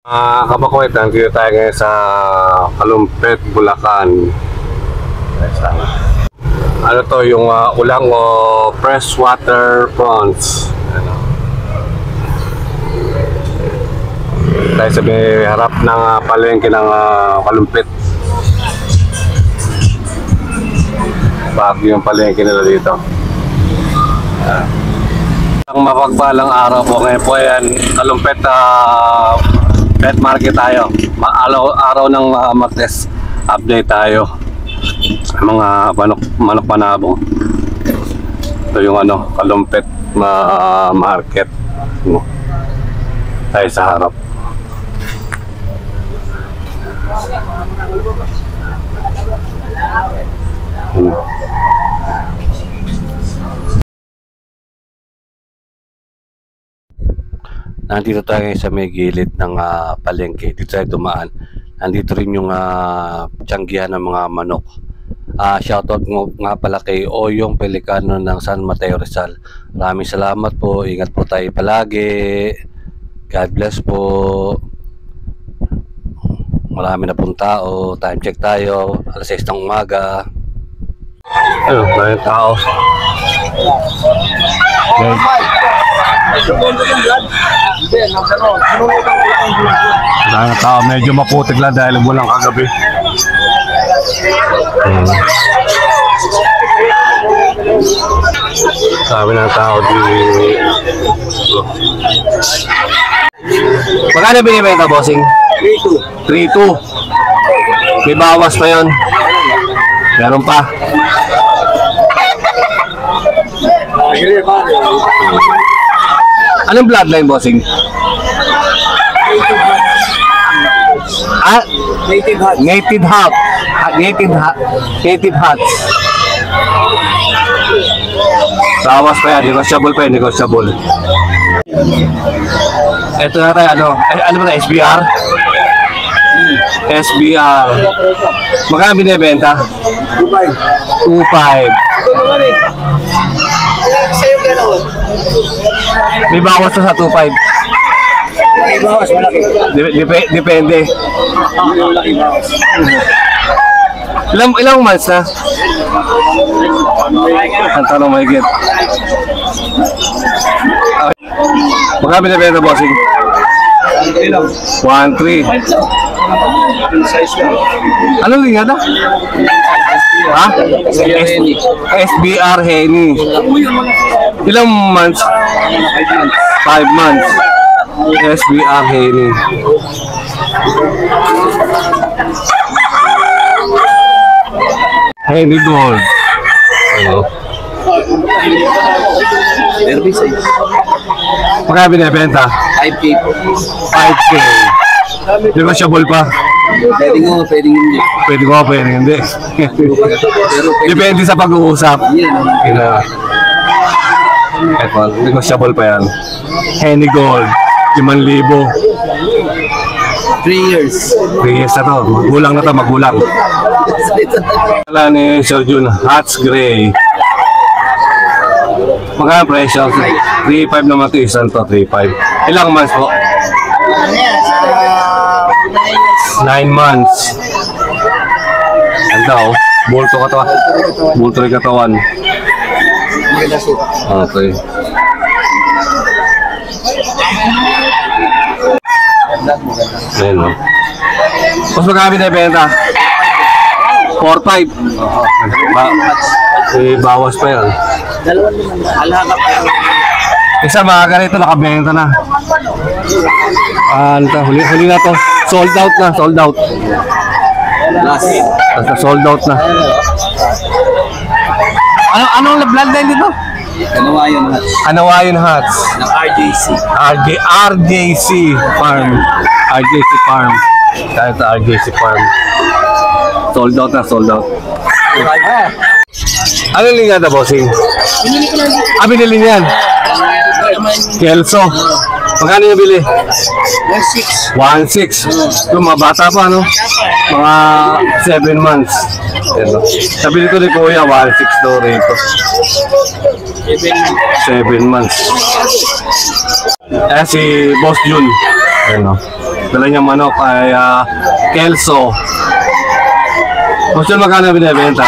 Kabakwet, nandito tayo ngayon sa Kalumpit, Bulacan. Ano to, yung ulang o freshwater prawns. Tayo sa may harap ng palengke ng Kalumpit. Bago yung palengke nila dito. Ang mapagpalang araw po ngayon po yan, Kalumpit pet market tayo. Araw ng Martes, update tayo mga manok panabong. Ito yung Kalumpit market. Tayo sa harap. Nandito tayo sa may gilid ng palengke. Dito tayo dumaan. Nandito rin yung tiyanggihan ng mga manok. Shoutout nga pala kay Oyong Pelicano ng San Mateo Rizal. Maraming salamat po. Ingat po tayo palagi. God bless po. Marami na pong tao. Time check tayo. Alas 6 ng umaga. Ayun, maraming tao. Dahil tao, medyo maputik lang dahil umulang kagabi. Sabi ng tao dito. Magkano binibenta, bossing? 3.2. 3.2. May bawas pa yun. Meron pa. Anong bloodline, bossing? Native Hats. Native Hats. Native Hats. Bawas pa yan, negotiable pa yan, negotiable. Ito na tayo, ano ba na, SBR? SBR. Magkano binibenta? 2.5. 2.5. May bawas na sa 2.5. May bawas, malaki. Depende. Ilang months na? Ang tanong mahigit. Magkano binibenta, bossing? 1.3. Anong linya na? Ha? SBR Henny. Ilang months? 5 months. SBR Henny. Henny Gold. Magkano binibenta? 5K. 5K. Negotiable pa. Pwede ko, pwede hindi. Pwede ko, pwede hindi. Depende sa pag-uusap. Eto, negotiable pa yan. Henny Gold, 5,000. 3 years. 3 years na to. Magulang na to, magulang. Wala ni Sir Jun, Hats Gray. Magkano presyo? 3.5 naman ito, isang to, 3.5. Ilang months po? 9 months. Ganda oh. Bulto katawan. Bulto rin katawan. Okay. Ayan o. Mas magkami na ibenta? 4.5. Bawas pa yan. Isa mga ganito nakabenta na. Huli na to. Sold out na, sold out. Sold out na. Anong bloodline dito? Anawayon Hats. Ng RJC. RJC Farm. RJC Farm. Kaya sa RJC Farm. Sold out na, sold out. Ano linya na, bossing? Binili niyan. Kelso. Magkano yung bili? 1.6. 1.6. Yung mga bata pa, no? Mga 7 months. Sabi ko ni Kuya, 1.6 daw rito. 7 months. Si Boss Jun. Ano? Dala niyang manok ay Kelso. Boss John, magkano binibenta?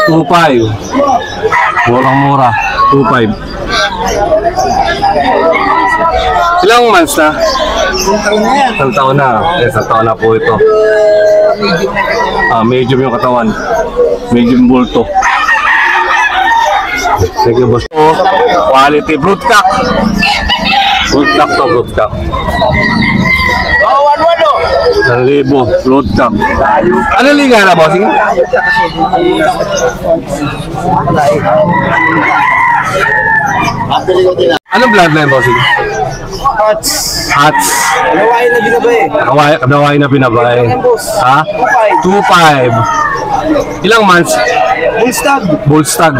2.5. Murang-mura. 2.5. Ilang months na? Isang taon na. Isang taon na po ito. Medium yung katawan. Medium bulto. Thank you, boss. Quality broodcock. Broodcock to, broodcock. 1,000 broodcock. Ano liga na, bossing? Anong bloodline, bossing? Hats. Hats. Nawain na binabay. Kanawain na pinabay. Ha? 2.5. Ilang months? Bullstag. Bullstag.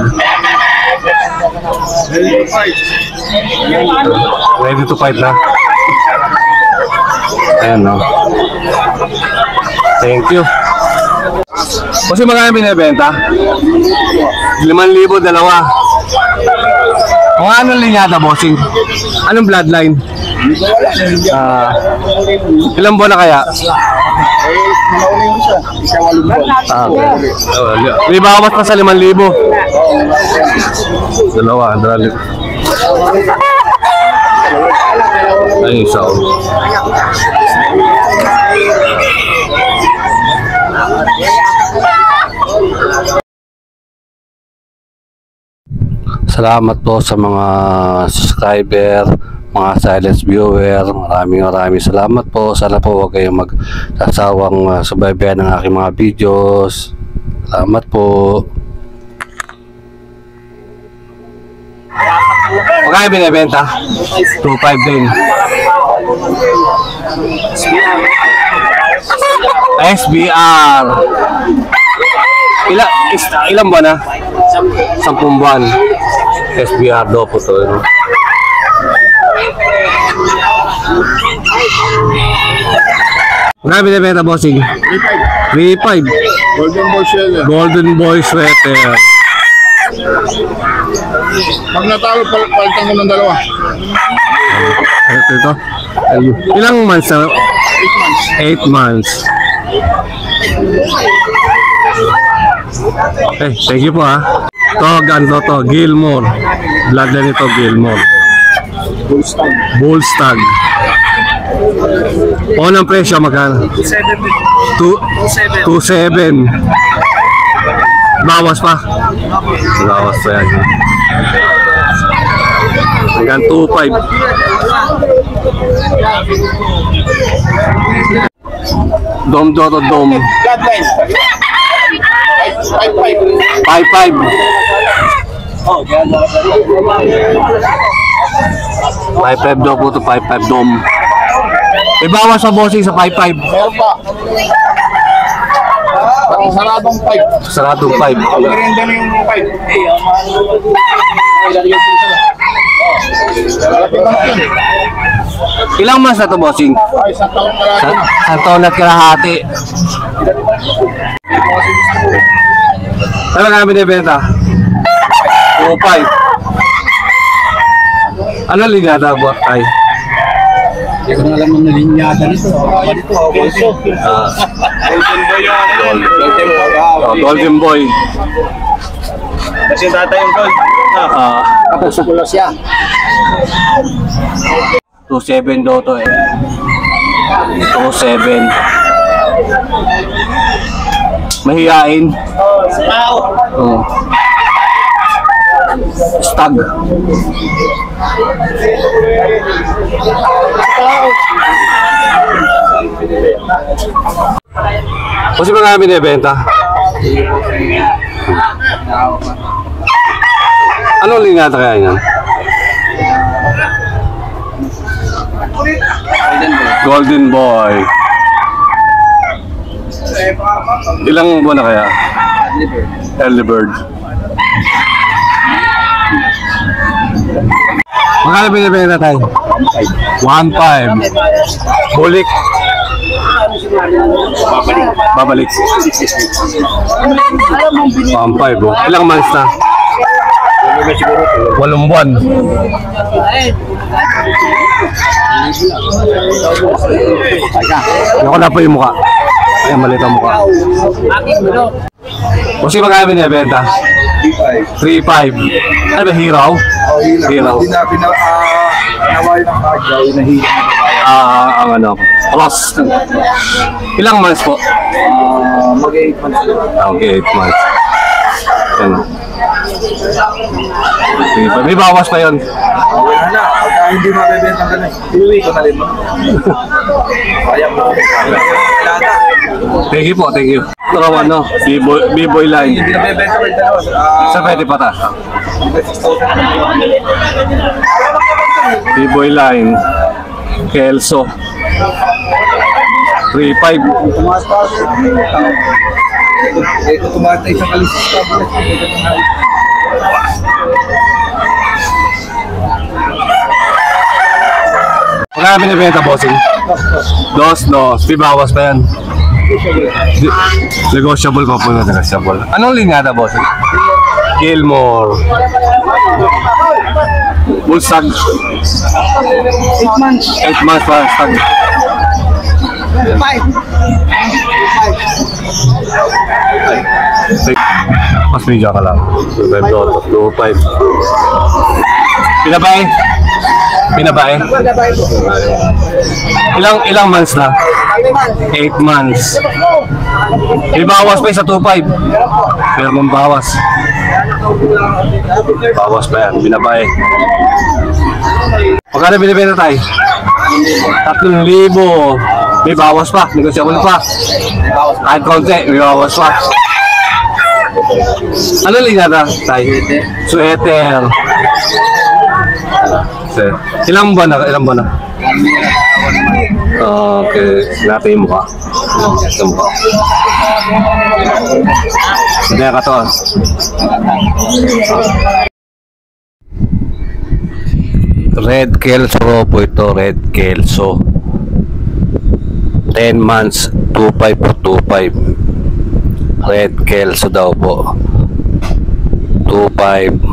Ready to fight na. Ayan, no. Thank you. Kasi magkano binibenta? 5,000 dalawa. Kung anong linyata, bossing? Anong bloodline? Ilang buwan na kaya? May bawas pa sa 5,000. Dalawa, dalawa. Ay, isa. Salamat po sa mga subscriber, mga silent viewer. Maraming salamat po. Sana po huwag kayong magsasawang subaybayan ng aking mga videos. Salamat po. Magkano binibenta? 2.5 din. SBR. Ilang buwan na? 10 buwan. SBR daw po to. Magkano binibenta, bossing? 3.5. Golden Boy Sweater. Golden Boy Sweater. Pag natalo, palitan mo ng dalawa. Ito. Ilang months na? 8 months. Okay, thank you po ha. Ito, ganito to, Gilmore. Bloodline ito, Gilmore. Bullstag. Bullstag. Unang presyo magkano? 2.7. Bawas pa. Bawas pa yan. Hanggang 2.5. Dom Doro Dom. Bloodline. 5.5. Oh, 5.5 daw po ito, 5.5 Dom. Ibawas sa bossing sa 5.5. meron pa. Saradong 5. Saradong 5. Maganda na yung 5. Ilang months na ito, bossing? Ay, isang taon na lang. Sa taon at kalahati. Ano nga binibenta? 2.5. Ano linyata buat ay? Hindi ko na alam ang nalinyata nito. Golden Boy. Kasi tatay yung gold. Tapos pula siya. 2.7 daw to eh. 2.7. Mahihain. Oh. Stag. Kasi mga binibenta. Anong linyata kaya yan? Golden Boy. Ilang buwan na kaya? Early bird. Magkano binibenta tayo? 1.5. Bulik. Babalik. 1.5 oh. Ilang months na? na siguro. 8 buwan. Ako na po yung mukha. Ayan, maliit ang mukha. O sino kaya binibenta? 3.5. Ano ba, hero? Hero. Hindi na naway ng kagay na hito. Ang ano, cross. Ilang months po? Mag-8 months. Okay, 8 months. Yan. May bawas pa yun. Wala na. Pagka hindi mabibenta ka na, iuwi ko na rin mo. Kaya mo. Wala na. Thank you po, thank you. Pero ano, B-boy line. Hindi na bibenta ko yung dalawa. Sa pwede pa ta. B-boy line. Kelso. 3.5. Tumaas pa ako. Ito tumatay sa kalisis ka. Magkano binibenta, bossing? Dos. May bawas pa yan. Negotiable pa po na negotiable. Anong linyada, bossing? Gilmore. Bullstag. 8 months. 8 months pa stag. 5. Mas medyo ka lang. 2.5. Pinabae? Pinabae? Ilang months na? 8 months. May bawas pa sa 2.5. Pero mong bawas. Bawas pa yan. Pinabae. Magkano binibenta tayo? 3,000. May bawas pa. Negosyable pa. Kahit konti, may bawas pa. Ano linyada tayo? Sweater. Ilang buwan na? Ilang buwan na? Okay. Natin yung mukha. Ito mukha. Hindi ka to. Red Kelso po ito. Red Kelso. 10 months. 2.5 po 2.5. Red Kelso daw po. 2.5.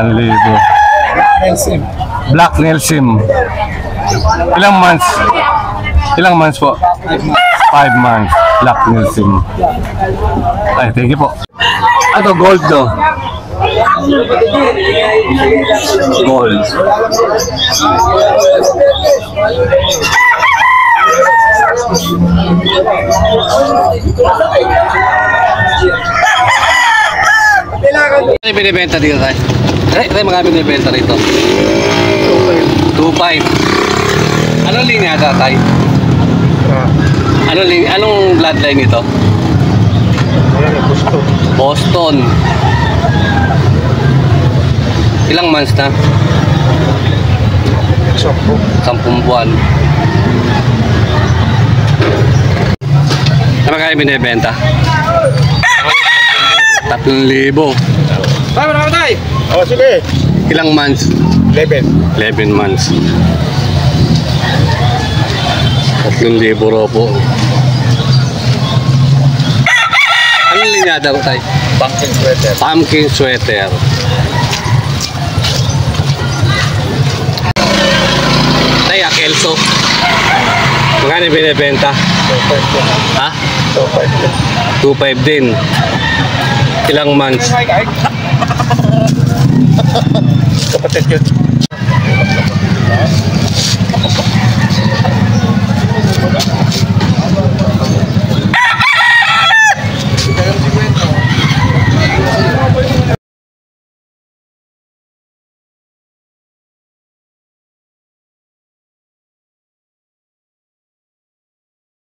Libo. Black Nelson. Ilang months? Ilang months po? 5 months. Black Nelson. Ay, thank you po. Ano, gold do? Gold. Ano binibenta dito tayo? Tayo mga binibenta rito? 2.5. Anong linya ata tayo? Anong bloodline nito? Boston. Ilang months na? 10 buwan. Ano kaya binibenta? 3,000. Tayo na tayo. Oh, sige. Ilang months? 11 months. 3,000 raw po. Anong linyada ko tayo? Pumpkin sweater. Pumpkin sweater. Tayo, Kelso. Magkano binibenta? 2.5. Ha? 2.5. 2.5 din. Ilang months? Kapatid yun.